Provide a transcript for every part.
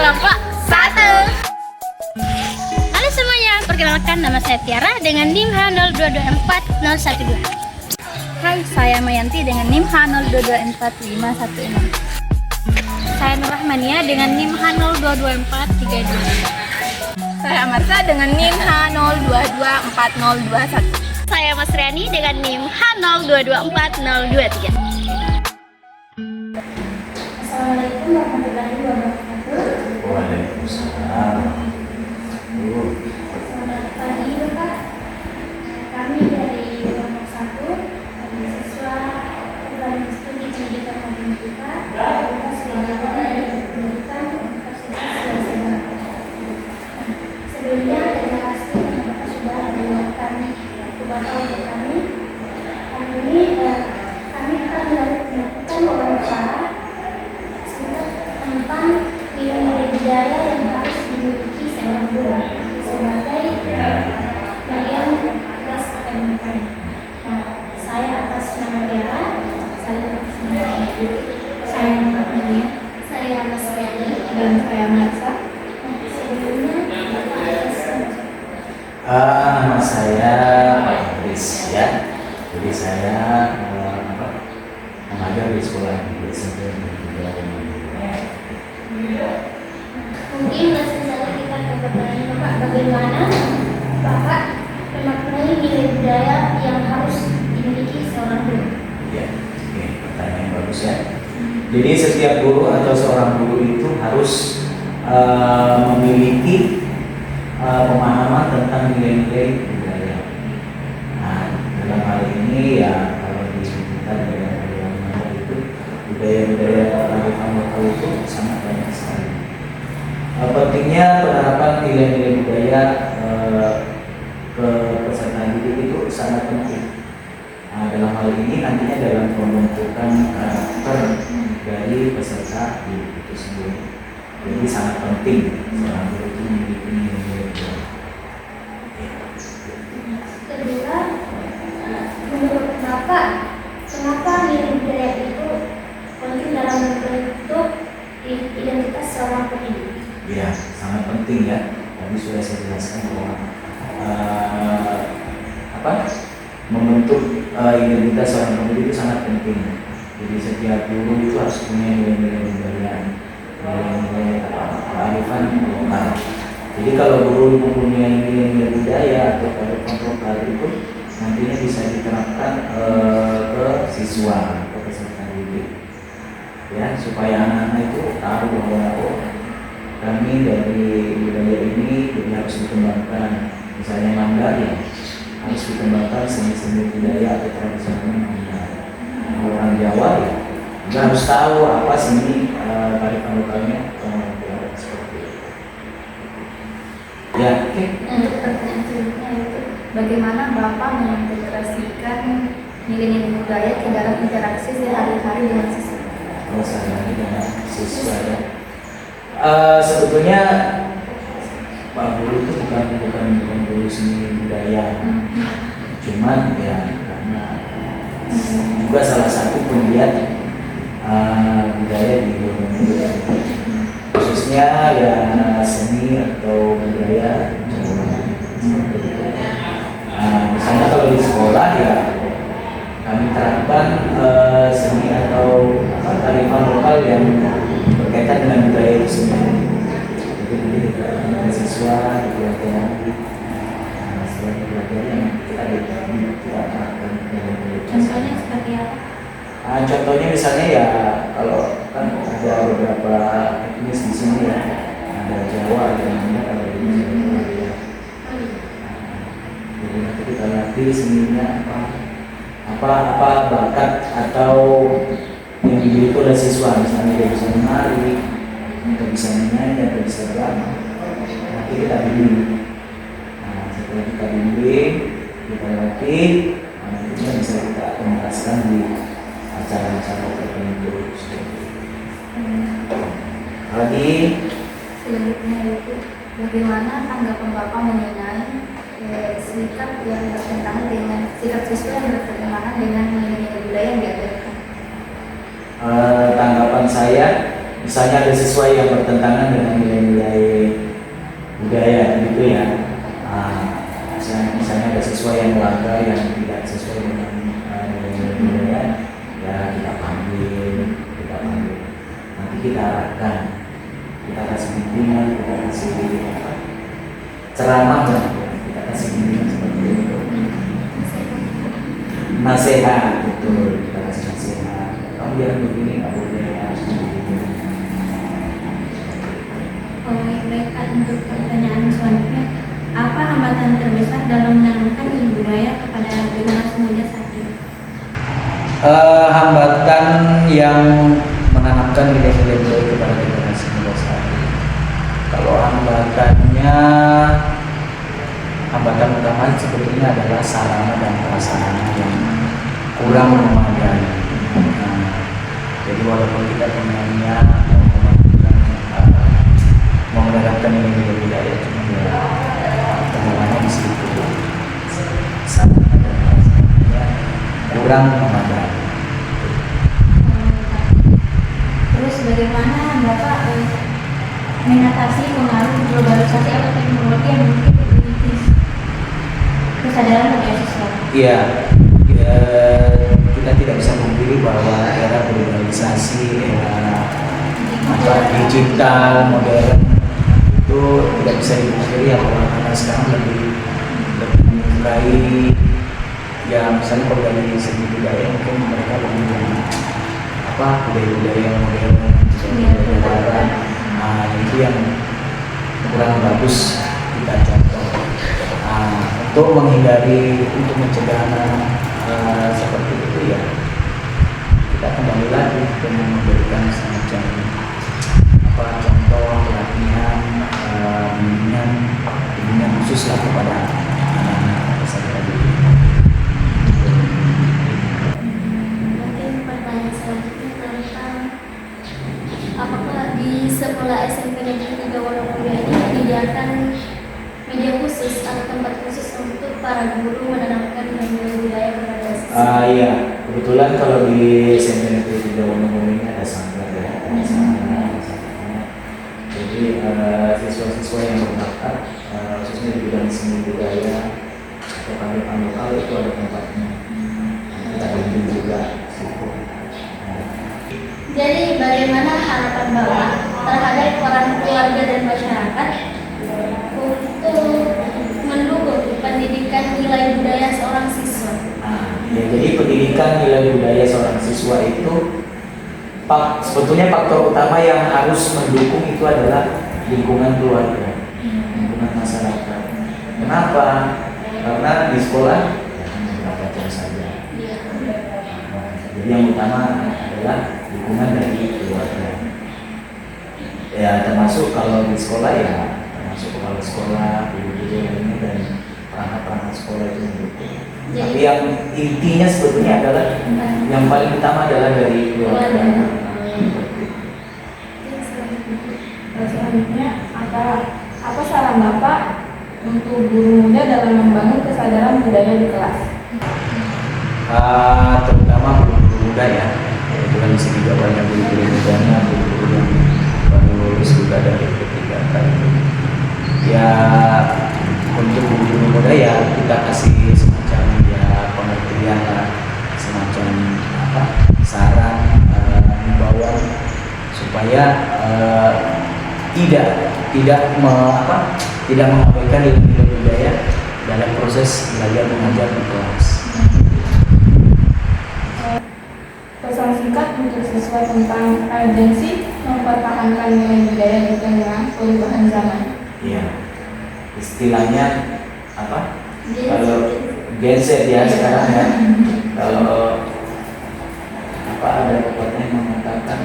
kelompok 1. Halo semuanya, perkenalkan nama saya Tiara dengan NIM H0224012. Hai, saya Mayanti dengan NIM H0224516. Saya Nur Rahmania dengan NIM H0224322. Saya Amarsa dengan NIM H0224021. Saya Mas Riani dengan NIM H0224023. Assalamualaikum warahmatullahi wabarakatuh. Waalaikumsalam. Selamat pagi Bapak. Kami dari kelompok 1, siswa Urban Studi Pendidikan Matematika, Fakultas Pendidikan dan Pendidikan Universitas Sriasema. Sebelumnya terima kasih karena Bapak sudah menyiapkan waktu Bapak untuk kami. Hari ini kami akan melakukan wawancara tentang nilai-nilai budaya yang harus dimiliki seorang guru sebagai bagian tugas akademika. Nah, saya atas nama Tiara, saya Nur Rahmania, saya Mas Riani, dan saya Marsa. Sebelumnya Nama saya Pak Idris ya. Jadi saya mengajar di sekolah di SMP mungkin langsung saja kita ke pertanyaan Bapak, bagaimana Bapak memaknai nilai budaya yang harus dimiliki seorang guru? Ya, oke, pertanyaan yang bagus ya. Jadi setiap guru atau seorang guru itu harus memiliki pemahaman tentang nilai-nilai budaya. Nah, dalam hal ini ya kalau di kita dalam itu budaya-budaya kearifan lokal itu sangat banyak sekali. Pentingnya penerapan nilai-nilai budaya ke peserta didik itu sangat penting. Nah, dalam hal ini nantinya dalam pembentukan karakter dari peserta didik itu sendiri. Jadi sangat penting seorang guru itu memiliki nilai-nilai budaya. Kedua, menurut Bapak, kenapa nilai budaya itu penting dalam membentuk identitas seorang pendidik? Ya, sangat penting ya. Tadi sudah saya jelaskan bahwa membentuk identitas seorang pendidik itu sangat penting. Jadi setiap guru itu harus punya nilai-nilai budaya, nilai-nilai kearifan lokal. Jadi kalau guru mempunyai nilai-nilai budaya atau kearifan lokal itu nantinya bisa diterapkan ke siswa atau peserta didik, ya supaya anak-anak itu tahu bahwa kami dari budaya ini jadi harus dikembangkan. Misalnya Mandar ya harus dikembangkan seni-seni budaya atau tradisional Mandar. Orang Jawa ya juga harus tahu apa seni kearifan lokalnya seperti itu. Ya, oke. Untuk pertanyaan selanjutnya itu bagaimana Bapak mengintegrasikan nilai-nilai budaya ke dalam interaksi sehari-hari dengan siswa? Kalau saya dengan siswa ya. Sebetulnya Pak Guru itu bukan guru seni budaya, cuman ya karena juga salah satu penggiat budaya di Indonesia, khususnya ya seni atau budaya Jawa. Misalnya kalau di sekolah ya kami terapkan seni atau kearifan lokal yang berkaitan dengan budaya itu sendiri. Jadi dengan siswa dipelajari, setelah dipelajari yang kita terapkan. Contohnya seperti apa? Contohnya misalnya ya kalau kan ada beberapa etnis di sini ya, ada Jawa, ada Minang, ada Indonesia ya. Jadi nanti kita latih seninya apa bakat atau yang dimiliki oleh siswa, misalnya dia bisa menari, atau bisa menyanyi, atau bisa drama. Nanti kita bimbing. Nah, setelah kita bimbing, kita latih, nantinya bisa kita pentaskan di acara-acara tertentu. Lagi Selanjutnya itu bagaimana tanggapan Bapak mengenai sikap yang bertentangan dengan sikap siswa yang bertentangan dengan nilai-nilai budaya yang diajarkan? Tanggapan saya misalnya ada siswa yang bertentangan dengan nilai-nilai budaya gitu ya. Misalnya ada siswa yang melanggar yang tidak sesuai dengan nilai-nilai budaya, ya kita panggil. Nanti kita arahkan, kita kasih bimbingan, kita kasih ceramah, kita kasih bimbingan seperti itu. Nasihat, betul, kita kasih nasihat. Kamu jangan begini, nggak boleh, harus begini. Baik, Kak, untuk pertanyaan selanjutnya, apa hambatan terbesar dalam menanamkan nilai budaya kepada generasi muda saat ini? Hambatan yang menanamkan nilai-nilai budaya kepada generasi muda saat ini. Kalau hambatan utama sebetulnya adalah sarana dan prasarana yang kurang memadai. Jadi walaupun kita punya mau menerapkan nilai-nilai budaya, cuma ya temuannya di situ, sarana dan prasarananya kurang memadai. Terus bagaimana Bapak mengatasi pengaruh globalisasi atau teknologi yang mungkin memiliki kesadaran bagi siswa? Iya, kita tidak bisa memilih bahwa era globalisasi, era digital modern itu tidak bisa dipungkiri ya, bahwa karena sekarang lebih menyukai ya, misalnya kalau dari segi budaya mungkin mereka lebih budaya-budaya yang modern, budaya itu yang kurang bagus kita contoh. Untuk menghindari, untuk mencegah seperti itu ya, kita kembali lagi dengan memberikan semacam contoh pelatihan, bimbingan khusus lah kepada anak-anak peserta didik. Mungkin pertanyaan selanjutnya tentang apakah di sekolah SMP Negeri 3 Wonogiri ini menyediakan media khusus atau tempat khusus untuk para guru menanamkan nilai budaya kepada siswa? Iya, kebetulan kalau di SMP Negeri 3 Wonogiri ini ada sanggar ya, jadi siswa-siswa yang berbakat, khususnya di bidang seni budaya atau kearifan lokal itu ada tempatnya. Kita bimbing juga. Jadi bagaimana harapan Bapak terhadap peran keluarga dan masyarakat untuk mendukung pendidikan nilai budaya seorang siswa? Ya, jadi pendidikan nilai budaya seorang siswa itu sebetulnya faktor utama yang harus mendukung itu adalah lingkungan keluarga, lingkungan masyarakat. Kenapa? Karena di sekolah beberapa jam saja. Jadi yang utama adalah lingkungan dari keluarga. Ya, termasuk kalau di sekolah ya, termasuk kepala sekolah, guru-guru lainnya dan perangkat-perangkat sekolah itu mendukung. Tapi yang intinya sebetulnya adalah yang paling utama adalah dari keluarga. Selanjutnya, apa saran Bapak untuk guru muda dalam membangun kesadaran budaya di kelas? Terutama guru-guru muda ya, kebetulan di sini juga banyak guru-guru mudanya, guru-guru yang baru lulus juga dari P3K itu. Ya, untuk guru-guru muda ya kita kasih semacam ya pengertian lah, semacam saran, himbauan supaya tidak mengabaikan nilai-nilai budaya dalam proses belajar mengajar di kelas. Pesan singkat untuk siswa tentang urgensi mempertahankan nilai budaya di tengah perubahan zaman. Iya, istilahnya apa? Kalau Gen Z ya sekarang ya, kalau ada pepatah yang mengatakan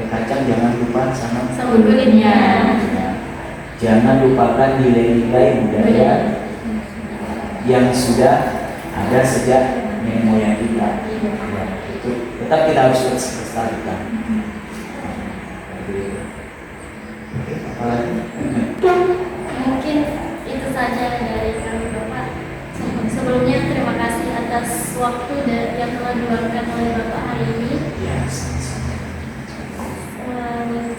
kacang jangan lupa sama kulitnya. Jangan lupakan nilai-nilai budaya yang sudah ada sejak nenek moyang kita. Ya, itu tetap kita harus lestarikan. Mungkin itu saja dari kami Bapak. Sebelumnya terima kasih atas waktu yang telah diluangkan oleh Bapak hari ini. Ya, sama-sama.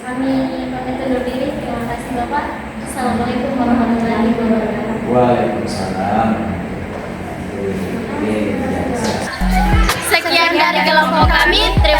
Kami pamit undur diri. Terima kasih Bapak. Assalamualaikum warahmatullahi wabarakatuh. Waalaikumsalam. Oke, Sekian dari kelompok kami. Terima